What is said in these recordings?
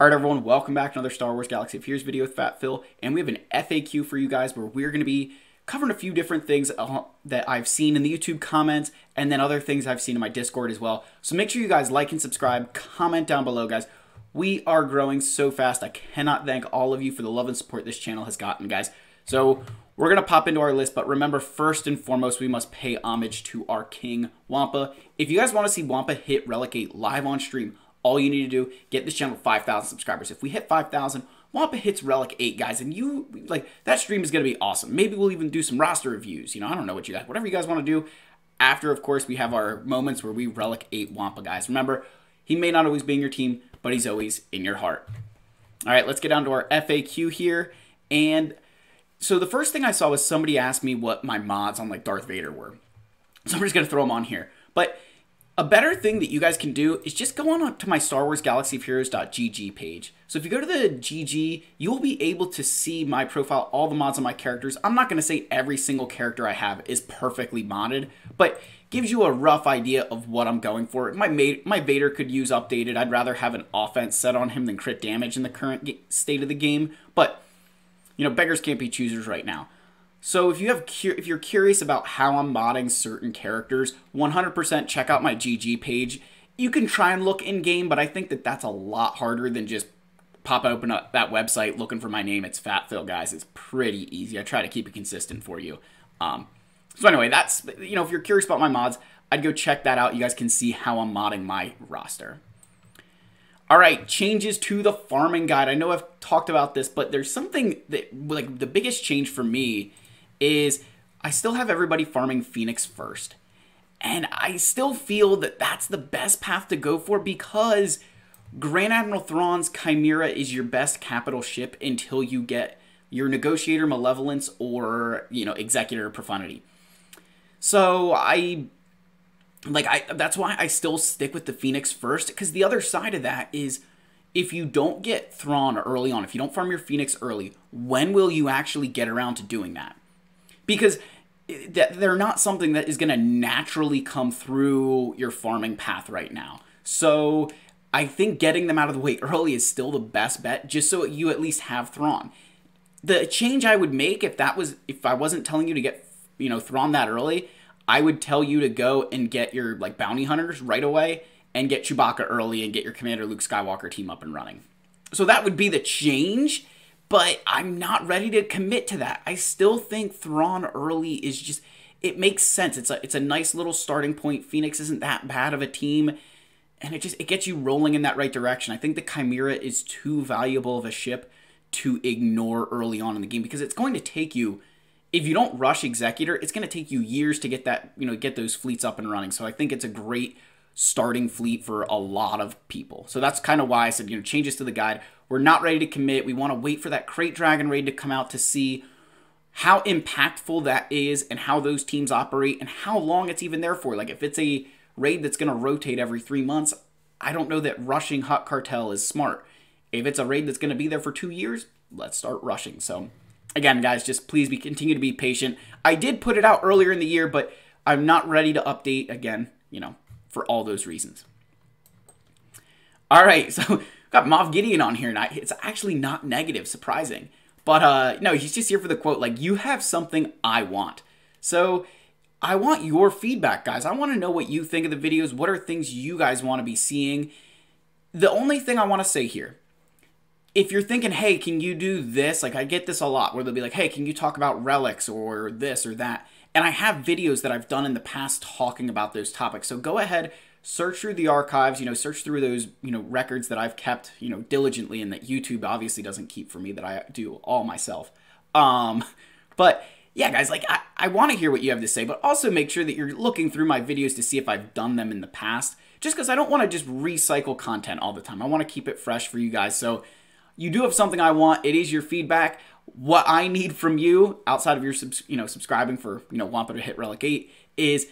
Alright everyone, welcome back to another Star Wars Galaxy of Heroes video with Fat Phil, and we have an FAQ for you guys where we're going to be covering a few different things that I've seen in the YouTube comments, and then other things I've seen in my Discord as well. So make sure you guys like and subscribe, comment down below guys. We are growing so fast, I cannot thank all of you for the love and support this channel has gotten guys. So we're going to pop into our list, but remember first and foremost we must pay homage to our King Wampa. If you guys want to see Wampa hit Relic 8 live on stream, all you need to do, get this channel to 5,000 subscribers. If we hit 5,000, Wampa hits Relic 8, guys, and that stream is going to be awesome. Maybe we'll even do some roster reviews. You know, I don't know whatever you guys want to do. After, of course, we have our moments where we Relic 8 Wampa, guys. Remember, he may not always be in your team, but he's always in your heart. All right, let's get down to our FAQ here. And so the first thing I saw was somebody asked me what my mods on, like, Darth Vader were. So I'm just going to throw them on here. But a better thing that you guys can do is just go on to my Star Wars Galaxy of Heroes.gg page. So if you go to the GG, you'll be able to see my profile, all the mods on my characters. I'm not going to say every single character I have is perfectly modded, but gives you a rough idea of what I'm going for. My Vader could use updated. I'd rather have an offense set on him than crit damage in the current state of the game. But, you know, beggars can't be choosers right now. So if you're curious about how I'm modding certain characters, 100% check out my GG page. You can try and look in-game, but I think that that's a lot harder than just open up that website looking for my name. It's Fat Phil, guys. It's pretty easy. I try to keep it consistent for you. So anyway, that's, you know, if you're curious about my mods, I'd go check that out. You guys can see how I'm modding my roster. All right, changes to the farming guide. I know I've talked about this, but there's something that, like, the biggest change for me is I still have everybody farming Phoenix first. And I still feel that that's the best path to go for because Grand Admiral Thrawn's Chimera is your best capital ship until you get your Negotiator Malevolence or, you know, Executor Profundity. So that's why I still stick with the Phoenix first, because the other side of that is if you don't get Thrawn early on, if you don't farm your Phoenix early, when will you actually get around to doing that? Because they're not something that is going to naturally come through your farming path right now. So I think getting them out of the way early is still the best bet, just so you at least have Thrawn. The change I would make if I wasn't telling you to get, you know, Thrawn that early, I would tell you to go and get your, like, bounty hunters right away and get Chewbacca early and get your Commander Luke Skywalker team up and running. So that would be the change. But I'm not ready to commit to that. I still think Thrawn early is just, it makes sense. It's a nice little starting point. Phoenix isn't that bad of a team. And it gets you rolling in that right direction. I think the Chimera is too valuable of a ship to ignore early on in the game. Because it's going to take you, if you don't rush Executor, it's going to take you years to get that, you know, get those fleets up and running. So I think it's a great starting fleet for a lot of people. So that's kind of why I said, you know, changes to the guide. We're not ready to commit. We want to wait for that Krayt Dragon raid to come out to see how impactful that is and how those teams operate and how long it's even there for. Like, if it's a raid that's going to rotate every 3 months, I don't know that rushing Hutt Cartel is smart. If it's a raid that's going to be there for 2 years, let's start rushing. So, again, guys, just please continue to be patient. I did put it out earlier in the year, but I'm not ready to update again, you know, for all those reasons. All right, so got Moff Gideon on here, and it's actually not negative, surprising. But, no, he's just here for the quote, like, you have something I want. So, I want your feedback, guys. I want to know what you think of the videos. What are things you guys want to be seeing? The only thing I want to say here, if you're thinking, hey, can you do this? Like, I get this a lot, where they'll be like, hey, can you talk about relics or this or that? And I have videos that I've done in the past talking about those topics. So go ahead, search through the archives, you know, search through those, you know, records that I've kept, you know, diligently and that YouTube obviously doesn't keep for me, that I do all myself. But yeah, guys, like, I want to hear what you have to say, but also make sure that you're looking through my videos to see if I've done them in the past, just because I don't want to just recycle content all the time. I want to keep it fresh for you guys. So you do have something I want. It is your feedback. What I need from you, outside of your, you know, subscribing for, you know, Wampa to hit Relic 8, is,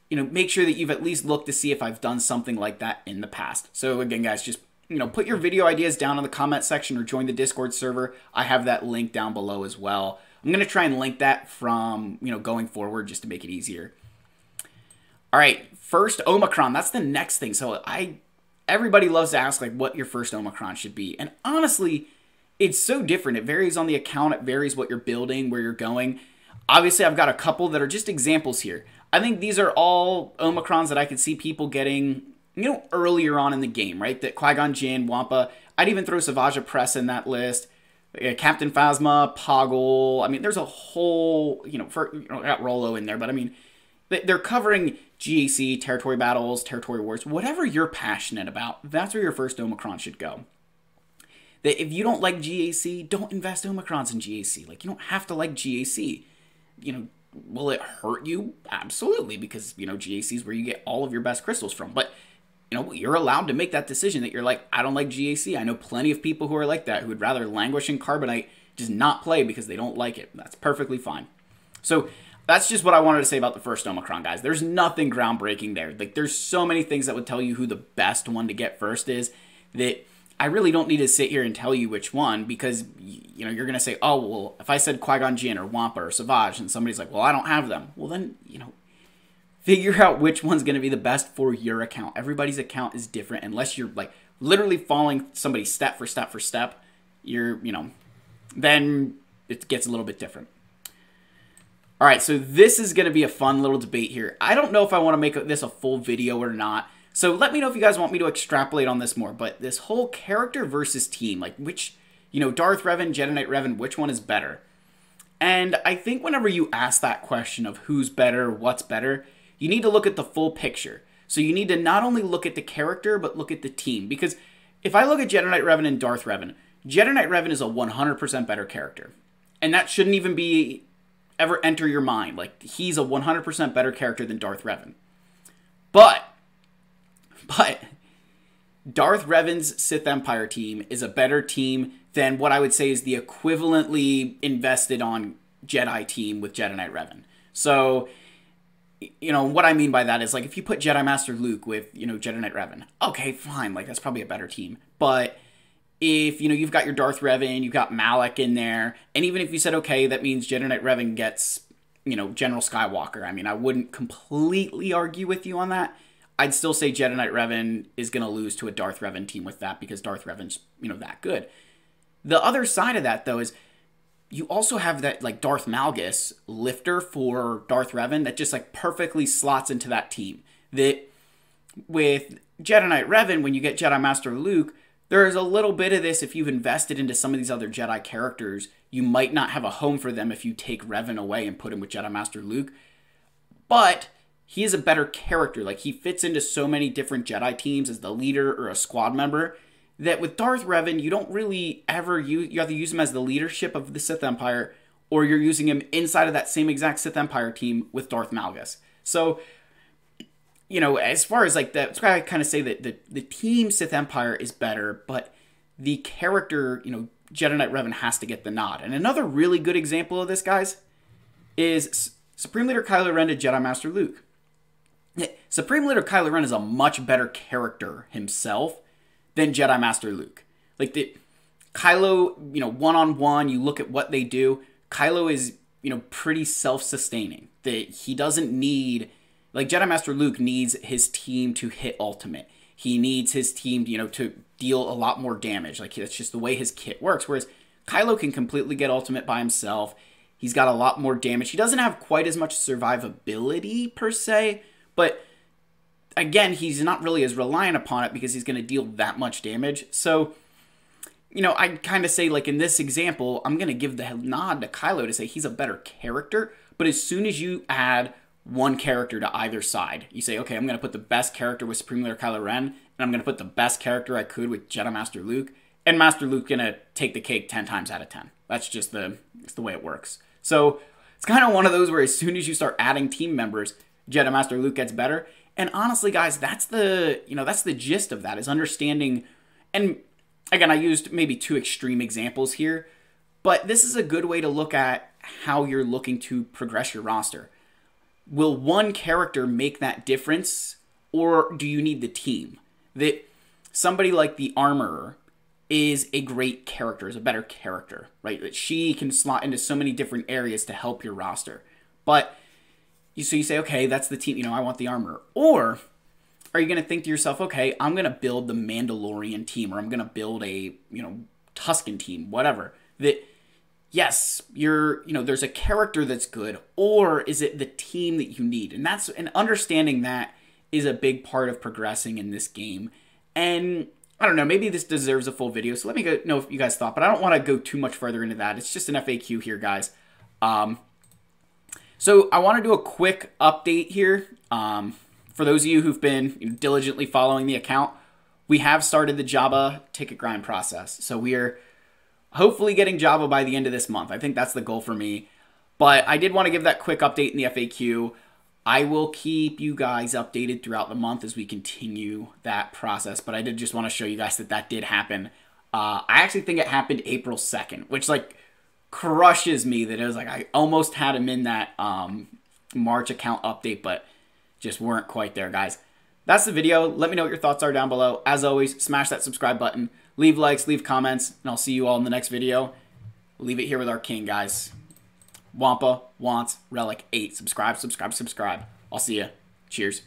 you know, make sure that you've at least looked to see if I've done something like that in the past. So again, guys, just, you know, put your video ideas down in the comment section or join the Discord server. I have that link down below as well. I'm going to try and link that from, you know, going forward just to make it easier. All right, first Omicron. That's the next thing. So everybody loves to ask like what your first Omicron should be. And honestly, it's so different. It varies on the account. It varies what you're building, where you're going. Obviously, I've got a couple that are just examples here. I think these are all Omicrons that I could see people getting, earlier on in the game, right? That Qui-Gon Jinn, Wampa. I'd even throw Savage Press in that list. Captain Phasma, Poggle. I mean, there's a whole, I got Rolo in there, but I mean, they're covering GAC, territory battles, territory wars, whatever you're passionate about. That's where your first Omicron should go. That if you don't like GAC, don't invest Omicrons in GAC. Like, you don't have to like GAC. Will it hurt you? Absolutely, because, GAC is where you get all of your best crystals from. But, you're allowed to make that decision that you're like, I don't like GAC. I know plenty of people who are like that, who would rather languish in Carbonite, just not play because they don't like it. That's perfectly fine. So, that's just what I wanted to say about the first Omicron, guys. There's nothing groundbreaking there. Like, there's so many things that would tell you who the best one to get first is that I really don't need to sit here and tell you which one, because, you're going to say, oh, well, if I said Qui-Gon Jinn or Wampa or Savage, and somebody's like, well, I don't have them. Well, then, figure out which one's going to be the best for your account. Everybody's account is different. Unless you're, like, literally following somebody step for step for step, then it gets a little bit different. All right, so this is going to be a fun little debate here. I don't know if I want to make this a full video or not. So let me know if you guys want me to extrapolate on this more. But this whole character versus team, like which, Darth Revan, Jedi Knight Revan, which one is better? And I think whenever you ask that question of who's better, what's better, you need to look at the full picture. So you need to not only look at the character, but look at the team. Because if I look at Jedi Knight Revan and Darth Revan, Jedi Knight Revan is a 100% better character. And that shouldn't even be ever enter your mind. Like, he's a 100% better character than Darth Revan. But Darth Revan's Sith Empire team is a better team than what I would say is the equivalently invested on Jedi team with Jedi Knight Revan. So, what I mean by that is, like, if you put Jedi Master Luke with, Jedi Knight Revan, okay, fine, like, that's probably a better team. But if, you've got your Darth Revan, you've got Malak in there, and even if you said, okay, that means Jedi Knight Revan gets, General Skywalker, I mean, I wouldn't completely argue with you on that. I'd still say Jedi Knight Revan is going to lose to a Darth Revan team with that, because Darth Revan's, that good. The other side of that, though, is you also have that, like, Darth Malgus lifter for Darth Revan that just, like, perfectly slots into that team. That with Jedi Knight Revan, when you get Jedi Master Luke, there's a little bit of this. If you've invested into some of these other Jedi characters, you might not have a home for them if you take Revan away and put him with Jedi Master Luke. But he is a better character. Like, he fits into so many different Jedi teams as the leader or a squad member, that with Darth Revan, you don't really ever use, you have to use him as the leadership of the Sith Empire, or you're using him inside of that same exact Sith Empire team with Darth Malgus. So, as far as, like, that's why I kind of say that the team Sith Empire is better, but the character, Jedi Knight Revan has to get the nod. And another really good example of this, guys, is Supreme Leader Kylo Ren to Jedi Master Luke. Supreme Leader Kylo Ren is a much better character himself than Jedi Master Luke. Like, Kylo, one-on-one, you look at what they do, Kylo is, pretty self-sustaining. That he doesn't need, like, Jedi Master Luke needs his team to hit ultimate. He needs his team, to deal a lot more damage. Like, that's just the way his kit works. Whereas Kylo can completely get ultimate by himself. He's got a lot more damage. He doesn't have quite as much survivability, per se, but again, he's not really as reliant upon it because he's going to deal that much damage. So, I kind of say, like, in this example, I'm going to give the nod to Kylo to say he's a better character. But as soon as you add one character to either side, you say, okay, I'm going to put the best character with Supreme Leader Kylo Ren, and I'm going to put the best character I could with Jedi Master Luke, and Master Luke's going to take the cake 10 times out of 10. That's just the way it works. So it's kind of one of those where as soon as you start adding team members, Jedi Master Luke gets better. And honestly, guys, that's the gist of that, is understanding. And again, I used maybe two extreme examples here, but this is a good way to look at how you're looking to progress your roster. Will one character make that difference, or do you need the team? That somebody like the Armorer is a great character, is a better character, right? That she can slot into so many different areas to help your roster. But so you say, okay, that's the team, I want the Armorer. Or are you going to think to yourself, okay, I'm going to build the Mandalorian team, or I'm going to build a, Tusken team, whatever, that, yes, there's a character that's good, or is it the team that you need? And understanding that is a big part of progressing in this game. And I don't know, maybe this deserves a full video, so let me know what you guys thought, but I don't want to go too much further into that. It's just an FAQ here, guys. So I want to do a quick update here. For those of you who've been diligently following the account, we have started the Jabba ticket grind process. So we are hopefully getting Jabba by the end of this month. I think that's the goal for me. But I did want to give that quick update in the FAQ. I will keep you guys updated throughout the month as we continue that process. But I did just want to show you guys that did happen. I actually think it happened April 2nd, which crushes me that it was I almost had him in that March account update, but just weren't quite there, guys. That's the video. Let me know what your thoughts are down below. As always, smash that subscribe button. Leave likes, leave comments, and I'll see you all in the next video. Leave it here with our king, guys. Wampa wants Relic 8. Subscribe, subscribe, subscribe. I'll see you. Cheers.